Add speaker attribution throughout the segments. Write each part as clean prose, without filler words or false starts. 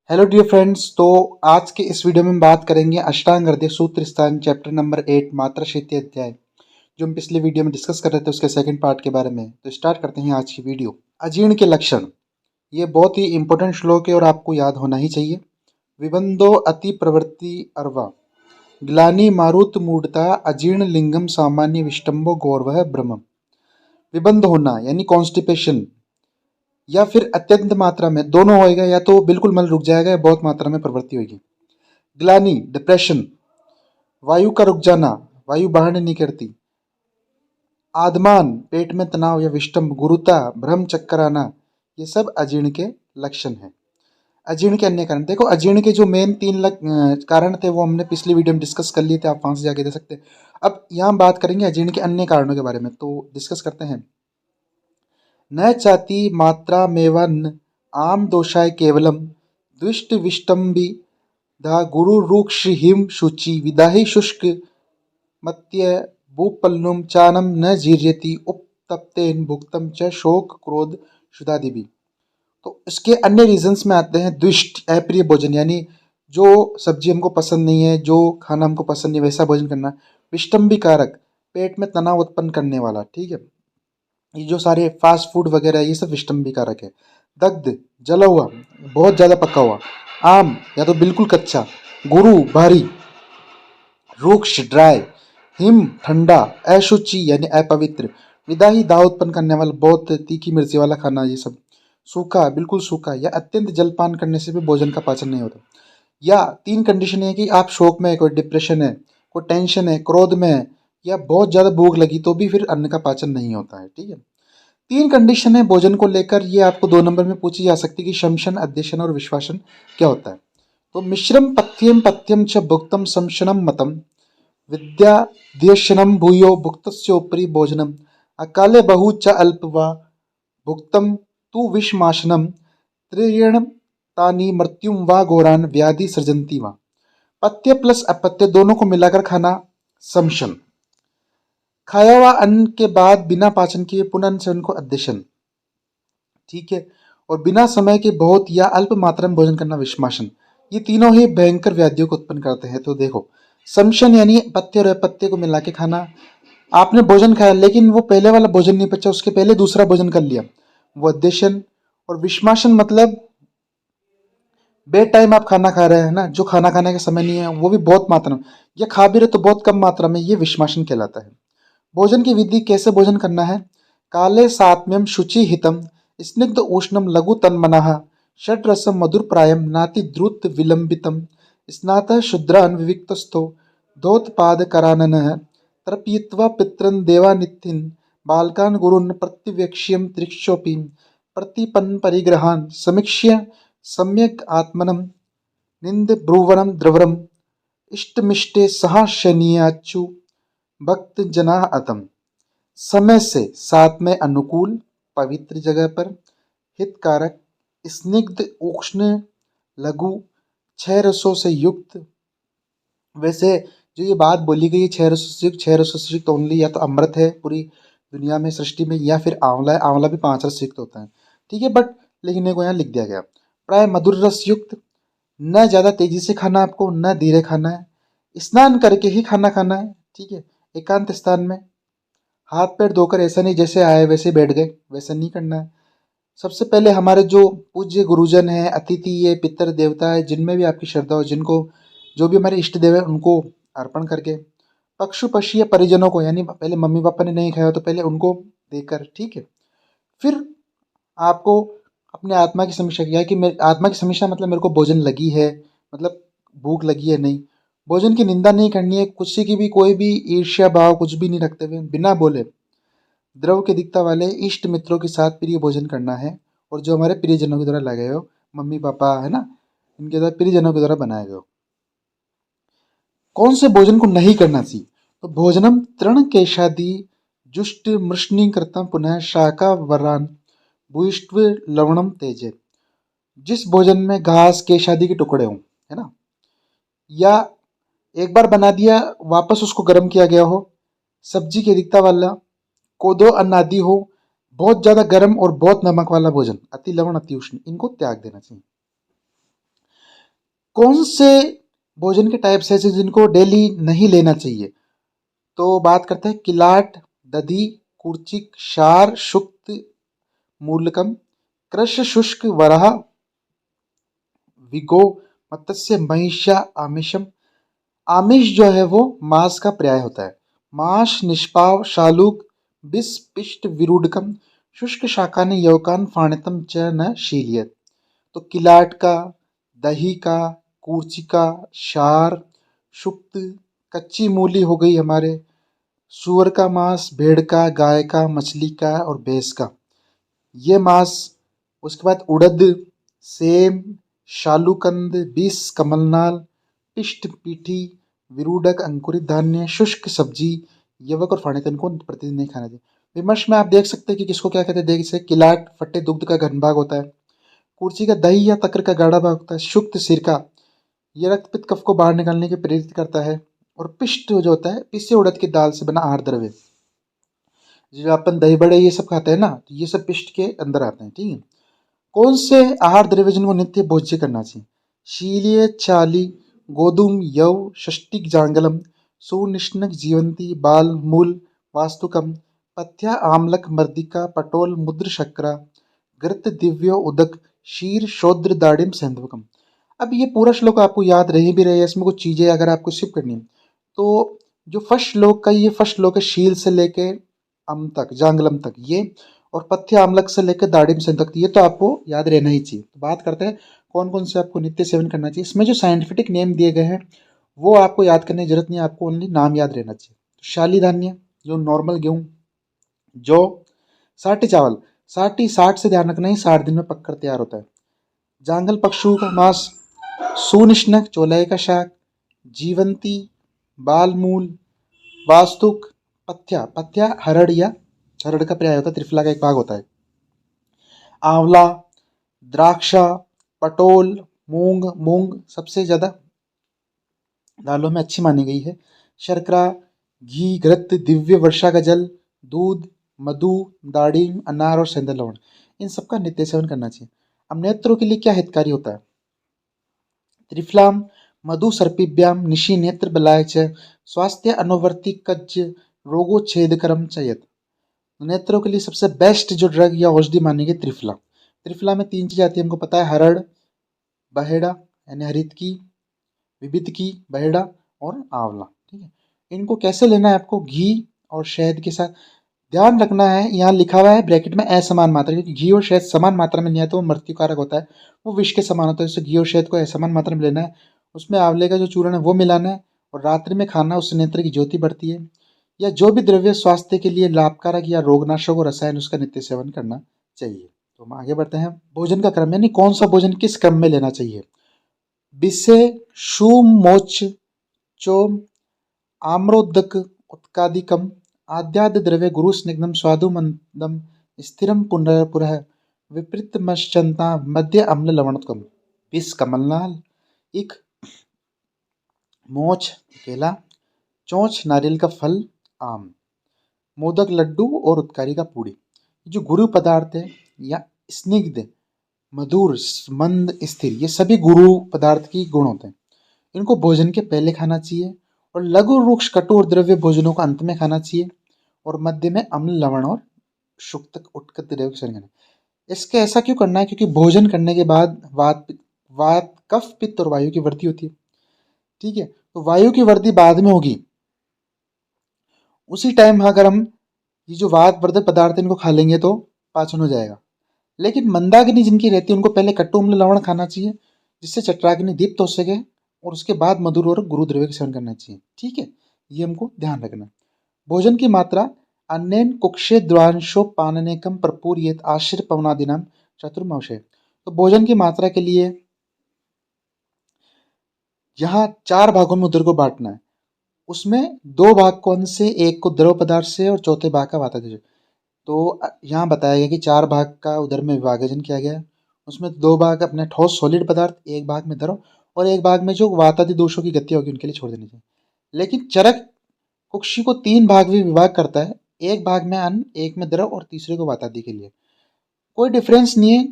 Speaker 1: Hello dear friends. तो आज के इस वीडियो में हम बात करेंगे अष्टांग हृदय सूत्र स्थान चैप्टर नंबर 8 मात्रा क्षेत्रीय अध्याय, जो हम पिछले वीडियो में डिस्कस कर रहे थे उसके सेकंड पार्ट के बारे में। तो स्टार्ट करते हैं आज की वीडियो। अजीर्ण के लक्षण, ये बहुत ही इंपॉर्टेंट श्लोक है और आपको याद होना ही चाहिए। विबंधो अति प्रवृत्ति अर्वा ग्लानि मारुत मूढ़ता अजीर्ण लिंगम सामान्य विष्टम्भो गौरव ब्रह्म। विबंध होना यानी कॉन्स्टिपेशन, या फिर अत्यंत मात्रा में, दोनों होएगा। या तो बिल्कुल मल रुक जाएगा या बहुत मात्रा में प्रवृत्ति होगी। ग्लानि डिप्रेशन, वायु का रुक जाना, वायु बाहर नहीं करती। आदमान पेट में तनाव या विष्टम्भ, गुरुता, भ्रम, चक्कर आना, ये सब अजीर्ण के लक्षण हैं। अजीर्ण के अन्य कारण देखो, अजीर्ण के जो मेन कारण थे वो हमने पिछली वीडियो में डिस्कस कर लिए थे, आप वहां से जाके दे सकते हैं। अब यहाँ हम बात करेंगे अजीर्ण के अन्य कारणों के बारे में, तो डिस्कस करते हैं। न चाति मात्रा मेवन आम दोषाय केवलम द्विष्ट विष्टम्बी धा गुरु रूक्ष हिम शुचि विदाहि शुष्क मत्य भूपल्लुम चानम न जीर्यति उपतप्तेन भुक्तम च शोक क्रोध शुदादिभी। तो इसके अन्य रीजंस में आते हैं द्विष्ट, अप्रिय भोजन, यानी जो सब्जी हमको पसंद नहीं है, जो खाना हमको पसंद नहीं, वैसा भोजन करना। विष्टम्भी कारक, पेट में तनाव उत्पन्न करने वाला, ठीक है। ये जो सारे फास्ट फूड वगैरह ये सब विष्टम्भी कारक है। दग्ध, जला हुआ, बहुत ज़्यादा पका हुआ। आम, या तो बिल्कुल कच्चा। गुरु, भारी। रूक्ष, ड्राई। हिम, ठंडा। अशुचि यानी अपवित्र। विदाही, दाह उत्पन्न करने वाला, बहुत तीखी मिर्ची वाला खाना, ये सब। सूखा, बिल्कुल सूखा या अत्यंत जलपान करने से भी भोजन का पाचन नहीं होता। या तीन कंडीशन है कि आप शोक में है, कोई डिप्रेशन है, कोई टेंशन है, क्रोध में है, या बहुत ज़्यादा भूख लगी तो भी फिर अन्न का पाचन नहीं होता है, ठीक है। तीन कंडीशन है भोजन को लेकर, ये आपको 2 नंबर में पूछी जा सकती है कि शमशन, अध्यशन और विश्वासन क्या होता है। तो मिश्रम पथ्यम पथ्यम च भुक्तम शमशनम मतम विद्याध्यशनम भूयो भुक्तस्योपरि भोजनम अकाले बहु च अल्प वा भुक्तम तु विषमाशनम त्रियण तानि मृत्युम वा घोरान व्याधि सृजंती वा। पथ्य प्लस अपत्य दोनों को मिलाकर खाना शमशन। खाया हुआ अन्न के बाद बिना पाचन किए पुनः सेवन को अध्यशन, ठीक है। और बिना समय के बहुत या अल्प मात्रा में भोजन करना विषमाशन। ये तीनों ही भयंकर व्याधियों को उत्पन्न करते हैं। तो देखो, शमशन यानी पत्ते और अपत्य को मिला के खाना। आपने भोजन खाया लेकिन वो पहले वाला भोजन नहीं पचा, उसके पहले दूसरा भोजन कर लिया, वो अध्यशन। और विषमाशन मतलब बे टाइम आप खाना खा रहे हैं ना, जो खाना खाने का समय नहीं है, वो भी बहुत मात्रा में, या खा भी रहे तो बहुत कम मात्रा में, ये विषमाशन कहलाता है। भोजन की विधि, कैसे भोजन करना है। काले सात्म्यम शुचि हितम स्निग्ध उष्णम लघु तन्मनः षड रसम मधुर प्रायम नाति द्रुत विलंबितम स्नातः शुद्रान विविक्तस्थो धोतपाद कराननः तर्पयित्वा पितरन देवानिथिन बालकान गुरुन् प्रतिवेक्ष्यम त्रिक्षोपी प्रतिपन्न परिग्रहान समीक्ष्य सम्यक आत्मनम निंद ब्रुवरम द्रवरम इष्टमिष्टे सहाशनियाचु भक्त जना अतम। समय से साथ में अनुकूल, पवित्र जगह पर, हितकारक, स्निग्ध, उष्ण, लघु, 6 रसों से युक्त। वैसे जो ये बात बोली गई है 6 रसों से युक्त, 6 रसों से युक्त ओनली, या तो अमृत है पूरी दुनिया में सृष्टि में, या फिर आंवला है। आंवला भी 5 रस से युक्त होता है, ठीक है, बट लिखने को यहाँ लिख दिया गया। प्राय मधुर रस युक्त, न ज़्यादा तेजी से खाना आपको, न धीरे खाना है। स्नान करके ही खाना खाना है, ठीक है, एकांत स्थान में। हाथ पैर धोकर, ऐसा नहीं जैसे आए वैसे बैठ गए, वैसा नहीं करना है। सबसे पहले हमारे जो पूज्य गुरुजन हैं, अतिथि है, पितर देवता है, जिनमें भी आपकी श्रद्धा हो, जिनको जो भी हमारे इष्ट देव है, उनको अर्पण करके। पशु पक्षी या परिजनों को, यानी पहले मम्मी पापा ने नहीं खाया तो पहले उनको देकर, ठीक है। फिर आपको अपने आत्मा की समीक्षा किया है कि मेरे आत्मा की समीक्षा मतलब मेरे को भोजन लगी है, मतलब भूख लगी है नहीं। भोजन की निंदा नहीं करनी है, किसी की भी कोई भी ईर्ष्या भाव कुछ भी नहीं रखते हुए, बिना बोले द्रव के दिखता वाले इष्ट मित्रों के साथ प्रिय भोजन करना है। और जो हमारे प्रियजनों के द्वारा लगाए हो, मम्मी पापा है ना, इनके द्वारा, प्रियजनों के द्वारा बनाए गए हो। कौन से भोजन को नहीं करना चाहिए। तो भोजनम तृण केशादि जुष्ट मृष्णि कृतम पुनः शाका वरान भूयिष्व लवणम तेजे। जिस भोजन में घास केशादि के टुकड़े हों, है ना, या एक बार बना दिया वापस उसको गर्म किया गया हो, सब्जी की अधिकता वाला, कोदो अन्न आदि हो, बहुत ज़्यादा गर्म और बहुत नमक वाला भोजन, अति लवण अति उष्ण, इनको त्याग देना चाहिए। कौन से भोजन के टाइप्स ऐसे जिनको डेली नहीं लेना चाहिए? तो बात करते हैं किलाट, दधी, कुर्चिक, क्षार, शुक्त, मूलकम, कृष, शुष्क, वराह, विगो, मत्स्य, महिषा, आमिषम। आमिष जो है वो मांस का पर्याय होता है। मांस, निष्पाव, शालूक, बिस, पिष्ट, विरूढ़कम, शुष्क शाकानि यौकान फाणितम च न शीलियत। तो किलाट का, दही का, कूर्चिका, क्षार, शुक्त, कच्ची मूली हो गई हमारे, सूअर का मांस, भेड़ का, गाय का, मछली का और भैंस का, ये मांस। उसके बाद उड़द, सेम, शालूकंद, बीस, कमलनाल, पिष्ट, पीठी, विरूडक, अंकुरित धान्य, शुष्क सब्जी, यवक और फाड़ितन को प्रतिदिन नहीं खाना चाहिए। विमर्श में आप देख सकते हैं कि किसको क्या कहते हैं। देख से किलाट फट्टे दुग्ध का घन भाग होता है, कुर्ची का दही या तक्र का गाढ़ा भाग होता है, शुक्त सिरका ये रक्त पित्त कफ को बाहर निकालने के प्रेरित करता है, और पिष्ट जो होता है पिसे उड़द की दाल से बना आहार द्रव्य। जो अपन दही बड़े ये सब खाते हैं ना, तो ये सब पिष्ट के अंदर आते हैं। ठीक है। कौन से आहार द्रव्य जिनको नित्य भोज्य करना चाहिए? शीलीय चाली, गोधूम, यव, षष्टिक, जांगलम, सुनिष्णक, जीवंती, बाल, मूल, वास्तुकम, पथ्या, आमलक, मर्दिका, पटोल, मुद्र, शक्रा, घृत, दिव्यो, उदक, शीर, शौद्र, दाड़िम, सेंधवकम। अब ये पूरा श्लोक आपको याद रह भी रहे, इसमें कुछ चीजें अगर आपको स्किप करनी है तो जो फर्स्ट श्लोक का, ये फर्स्ट श्लोक है शील से लेके अम तक, जांगलम तक ये, और पथ्य आमलक से लेकर दाड़िम सेन तक, ये तो आपको याद रहना ही चाहिए। तो बात करते हैं कौन कौन से आपको नित्य सेवन करना चाहिए। इसमें जो साइंटिफिक नेम दिए गए हैं वो आपको याद करने की जरूरत नहीं है, आपको ओनली नाम याद रहना चाहिए। तो शाली धान्य जो नॉर्मल गेहूँ, जौ, साठी चावल, साठी 60 से ध्यान रखना ही 60 दिन में पककर तैयार होता है। जांगल पशु का मांस, सुनिष्णक चौलाई का शाक, जीवंती, बाल मूल, वास्तुक, पथ्या, पथ्या हरड़ या हरड़ का पर्याय होता है, त्रिफला का एक भाग होता है, आंवला, द्राक्षा, पटोल, मूंग, मूंग सबसे ज्यादा दालों में अच्छी मानी गई है, शर्करा, घी, घृत, दिव्य वर्षा का जल, दूध, मधु, दाड़िम, अनार और सेंधा लवण, इन सबका नित्य सेवन करना चाहिए। अब नेत्रों के लिए क्या हितकारी होता है? त्रिफलाम, मधु सर्पिभ्याम, निशि नेत्र बलाय च, स्वास्थ्य अनुवर्ती कज्ज, रोगोच्छेदकरम चयत। नेत्रों के लिए सबसे बेस्ट जो ड्रग या औषधि मानी गई त्रिफला। त्रिफला में 3 चीजें आती है, हमको पता है, हरड़, बहेड़ा यानी हरित की, विविध की, बहेड़ा और आंवला। ठीक है। इनको कैसे लेना है? आपको घी और शहद के साथ ध्यान रखना है। यहाँ लिखा हुआ है ब्रैकेट में असमान मात्रा, क्योंकि घी और शहद समान मात्रा में नहीं है तो वो मृत्युकारक होता है, वो विष के समान होता है। जैसे घी और शहद को असमान मात्रा में लेना है, उसमें आंवले का जो चूर्ण है वो मिलाना है और रात्रि में खाना, उससे नेत्र की ज्योति बढ़ती है। या जो भी द्रव्य स्वास्थ्य के लिए लाभकारक या रोगनाशक और रसायन, उसका नित्य सेवन करना चाहिए। तो हम आगे बढ़ते हैं। भोजन का क्रम यानी कौन सा भोजन किस क्रम में लेना चाहिए। बिसे, शूम, मोच, चोम, आम्रोदक, उत्कादिकम, आद्याद द्रव्य गुरु स्निग्धम स्वादु मंदम, स्थिरम पुनः विपरीत मश्चंता, मध्य अम्ल लवणोत्कम। बिस कमलनाल, इक मोच केला, चोंच नारियल का फल, आम, मोदक लड्डू और उत्कारी का पूड़ी। जो गुरु पदार्थ है या स्निग्ध, मधुर, मंद, स्थिर, ये सभी गुरु पदार्थ की गुण होते हैं। इनको भोजन के पहले खाना चाहिए और लघु रुक्ष कटु और द्रव्य भोजनों को अंत में खाना चाहिए, और मध्य में अम्ल लवण और शुक्त उत्कट द्रव्य का सेवन करना है। इसके ऐसा क्यों करना है? क्योंकि भोजन करने के बाद वात कफ पित्त और वायु की वृद्धि होती है। ठीक है। तो वायु की वृद्धि बाद में होगी, उसी टाइम अगर हम ये जो वात वर्धक पदार्थ है इनको खा लेंगे तो पाचन हो जाएगा। लेकिन मंदाग्नि जिनकी रहती है उनको पहले कट्टू अम्ल लवण खाना चाहिए, जिससे चट्टाग्नि दीप्त हो सके, और उसके बाद मधुर और गुरु द्रव्य का सेवन करना चाहिए। ठीक है। ये हमको ध्यान रखना है। भोजन की मात्रा अन्यन कुक्षे द्वांशो पाननेकम प्रपूर्येत आश्र पवनादिनाम चतुर्मवशय। तो भोजन की मात्रा के लिए यहाँ 4 भागों में उदर को बांटना है। उसमें 2 भाग कौन से? एक को द्रव पदार्थ से और चौथे भाग का वातज से। तो यहाँ बताया गया कि 4 भाग का उदर में विभाजन किया गया है। उसमें 2 भाग अपने ठोस सॉलिड पदार्थ, एक भाग में द्रव, और एक भाग में जो वातादि दोषों की गति होगी उनके लिए छोड़ देनी चाहिए। लेकिन चरक कुक्षी को 3 भाग में विभाग करता है, एक भाग में अन्न, एक में द्रव और तीसरे को वातादि के लिए। कोई डिफरेंस नहीं है।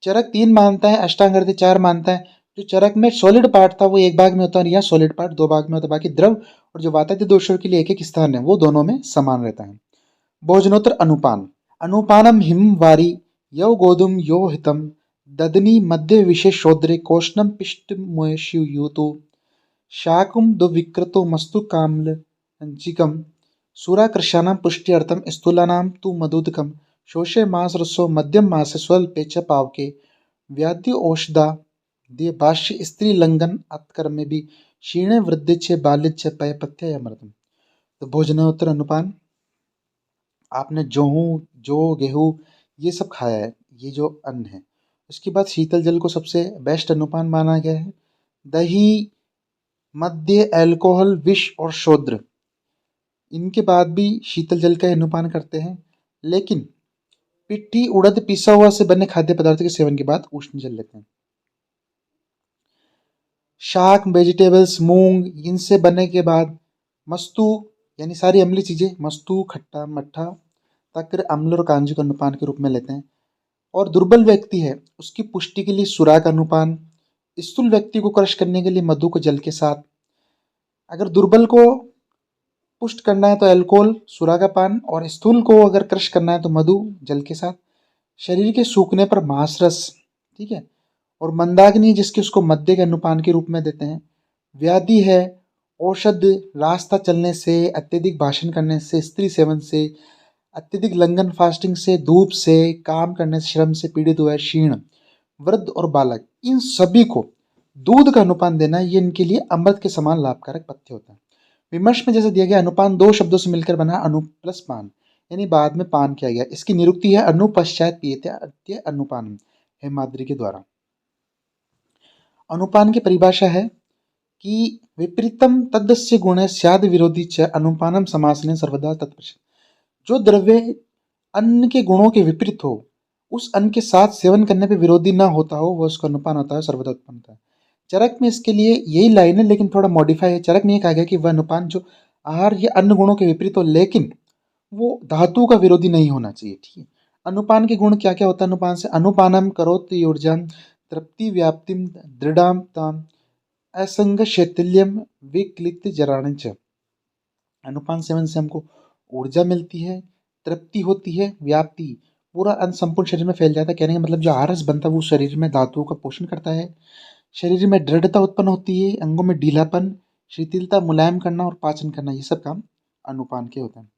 Speaker 1: चरक 3 मानता है, अष्टांग हृदय 4 मानता है, जो चरक में सॉलिड पार्ट था वो एक भाग में होता है और यहाँ सॉलिड पार्ट दो भाग में होता है। बाकी द्रव और जो वातायित दोषों के लिए एक स्थान है वो दोनों में समान रहता है। भोजनोत्तर अनुपान। अनुपानम हिम वारी यौ गोधुम यो हितम ददनी मध्य विशेषोद्रे कोष्णम पिष्ट मोयु शाकुम दुविक्रतो मस्तु काम्ल अंचिकम सुराकृशानां पुष्ट्यर्थम स्थूलानां तु मधुदकम शोषे मास रसो मध्यम मासे स्वल्पे च पावके व्याधि औषधा दे भाष्य स्त्री लंघन अत्कर्मे भी क्षीणे वृद्धि च बाल्य च पयपथ्य अमृतम। तो भोजनोत्तर अनुपान, आपने जौ गेहूँ ये सब खाया है, ये जो अन्न है। उसके बाद शीतल जल को सबसे बेस्ट अनुपान माना गया है। दही, मद्य, अल्कोहल, विष और शोद्र, इनके बाद भी शीतल जल का अनुपान करते हैं। लेकिन पिट्ठी, उड़द, पिसा हुआ से बने खाद्य पदार्थ के सेवन के बाद उष्ण जल लेते हैं। शाक, वेजिटेबल्स, मूंग, इनसे बनने के बाद मस्तु यानी सारी अम्लीय चीजें, मस्तु, खट्टा, मट्ठा, तक्र, अम्ल और कांजी का अनुपान के रूप में लेते हैं। और दुर्बल व्यक्ति है उसकी पुष्टि के लिए सुरा का अनुपान, स्थूल व्यक्ति को क्रश करने के लिए मधु को जल के साथ, अगर दुर्बल को पुष्ट करना है तो अल्कोहल, सुरा का पान, और स्थूल को अगर क्रश करना है तो मधु जल के साथ। शरीर के सूखने पर मांस रस, ठीक है। और मंदाग्नि जिसके उसको मद्य के अनुपान के रूप में देते हैं। व्याधि है औषध, रास्ता चलने से, अत्यधिक भाषण करने से, स्त्री सेवन से, अत्यधिक लंघन फास्टिंग से, धूप से, काम करने से, श्रम से पीड़ित हुआ है, क्षीण, वृद्ध और बालक, इन सभी को दूध का अनुपान देना ये इनके लिए अमृत के समान लाभकारक पथ्य होता है। विमर्श में जैसे दिया गया अनुपान दो शब्दों से मिलकर बना अनु प्लस पान, यानी बाद में पान किया गया। इसकी निरुक्ति है अनु पश्चात पीयते अत्य अनुपान, हेमाद्रि के द्वारा। अनुपान की परिभाषा है कि विपरीतम तदस्य गुणे स्याद विरोधी च अनुपानम समासने सर्वदा तत्पश्चात। जो द्रव्य अन्न के गुणों के विपरीत हो, उस अन्न के साथ सेवन करने पे विरोधी ना होता हो, वह उसका अनुपान होता है, सर्वदा उत्पन्न होता है। चरक में इसके लिए यही लाइन है लेकिन थोड़ा मॉडिफाई है। चरक में ये कहा गया कि वह अनुपान जो आहार या अन्य गुणों के विपरीत हो लेकिन वो धातु का विरोधी नहीं होना चाहिए, ठीक है। अनुपान के गुण क्या क्या होता है अनुपान से? अनुपानम करोति ऊर्जा तृप्ति व्याप्तिम दृढ़ताम असंग शैथिल्यम विक्लित जराण च। अनुपान सेवन से हमको ऊर्जा मिलती है, तृप्ति होती है, व्याप्ति, पूरा अन्न संपूर्ण शरीर में फैल जाता है। कहने का मतलब जो आहार बनता है वो शरीर में धातुओं का पोषण करता है, शरीर में दृढ़ता उत्पन्न होती है, अंगों में ढीलापन, शिथिलता, मुलायम करना और पाचन करना, ये सब काम अनुपान के होते हैं।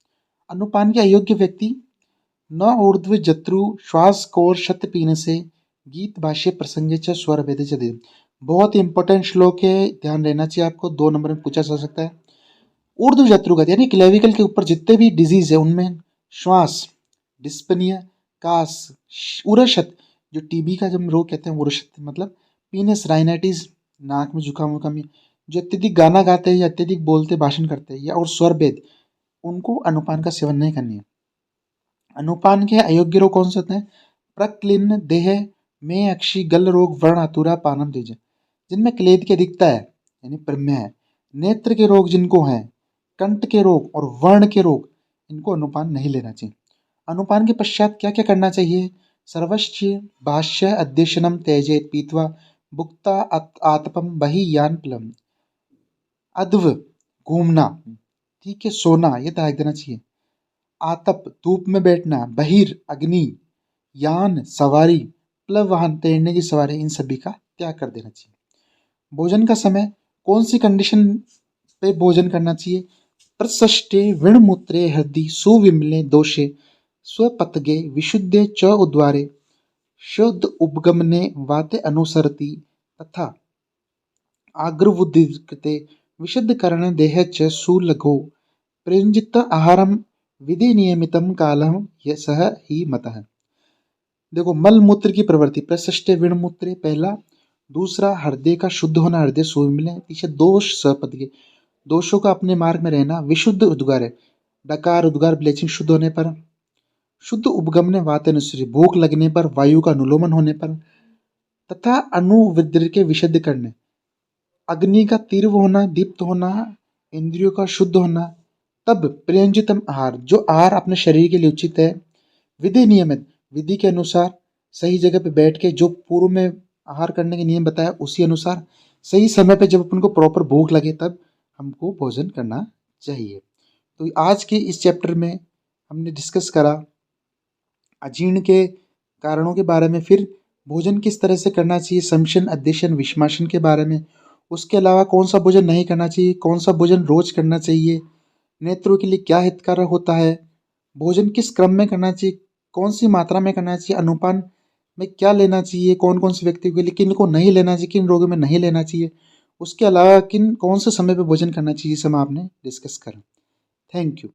Speaker 1: अनुपान के अयोग्य व्यक्ति न ऊर्ध्व जत्रु श्वास कोर शत पीने से गीत भाष्य प्रसंगे च स्वर भेद च दे। बहुत ही इंपॉर्टेंट श्लोक है, ध्यान रहना चाहिए आपको, 2 नंबर में पूछा जा सकता है। ऊर्ध्व जत्रुगत यानी क्लेविकल के ऊपर जितने भी डिजीज है उनमें श्वास, डिस्पनिया, कास, उरशत, जो टीबी का जब रोग कहते हैं उरशत मतलब पीनस, राइनाइटिस, नाक में जुकाम वुकाम, जो अत्यधिक गाना गाते हैं या अत्यधिक बोलते भाषण करते हैं या और स्वर भेद, उनको अनुपान का सेवन नहीं करनी है। अनुपान के अयोग्य रोग कौन से होते हैं? प्रक्लिन्न देह में अक्षी गल रोग वर्ण अतुरा पानम तेज, जिनमें क्लेद की अधिकता है यानी प्रमेय है। नेत्र के रोग जिनको हैं, कंठ के रोग और वर्ण के रोग, इनको अनुपान नहीं लेना चाहिए। अनुपान के पश्चात क्या क्या करना चाहिए? सर्वश्च भाष्य अध्यशनम त्यजेत पीत्वा भुक्ता आतपम बहि यान प्लम। अध्व घूमना, ठीक है, सोना, ये त्याग देना चाहिए। आतप धूप में बैठना, बहिर अग्नि, यान सवारी, प्लव वाहन तैरने की सवारी, इन सभी का त्याग कर देना चाहिए। भोजन का समय कौन सी कंडीशन पे भोजन करना चाहिए? प्रसष्टे विणमूत्रे हृदि सुविमले दोषे स्वपतगे विशुद्धे च उद्वारे शुद्ध उपगमने वाते अनुसरति तथा आग्रवुद्धिकृते विशुद्ध करण देह च सुलघो प्रयुंजित आहारम विधि नियमितम कालम यह सह ही मतः। देखो, मल मूत्र की प्रवृत्ति, प्रशिष्टे विणमूत्रे पहला, दूसरा हृदय का शुद्ध होना, हृदय सुविमले, तीसरा दोष सपतगे, दोषों का अपने मार्ग में रहना, विशुद्ध उद्गार, डकार उद्गार ब्लीचिंग शुद्ध होने पर, शुद्ध उपगमने वातानुसारी, भूख लगने पर, वायु का अनुलोमन होने पर, तथा अनुविद्र के विशुद्ध करने, अग्नि का तीव्र होना, दीप्त होना, इंद्रियों का शुद्ध होना। तब प्रयोजितम आहार, जो आहार अपने शरीर के लिए उचित है, विधि नियमित, विधि के अनुसार सही जगह पे बैठ के, जो पूर्व में आहार करने के नियम बताया, उसी अनुसार सही समय पे जब अपन को प्रॉपर भूख लगे तब हमको भोजन करना चाहिए। तो आज के इस चैप्टर में हमने डिस्कस करा अजीर्ण के कारणों के बारे में, फिर भोजन किस तरह से करना चाहिए, समशन, अध्यशन, विषमाशन के बारे में। उसके अलावा कौन सा भोजन नहीं करना चाहिए, कौन सा भोजन रोज करना चाहिए, नेत्रों के लिए क्या हितकारक होता है, भोजन किस क्रम में करना चाहिए, कौन सी मात्रा में करना चाहिए, अनुपान में क्या लेना चाहिए, कौन कौन से व्यक्तियों के लिए किन को नहीं लेना चाहिए, किन रोगों में नहीं लेना चाहिए, उसके अलावा किन कौन से समय पे भोजन करना चाहिए, ये सब आपने डिस्कस करा। Thank you.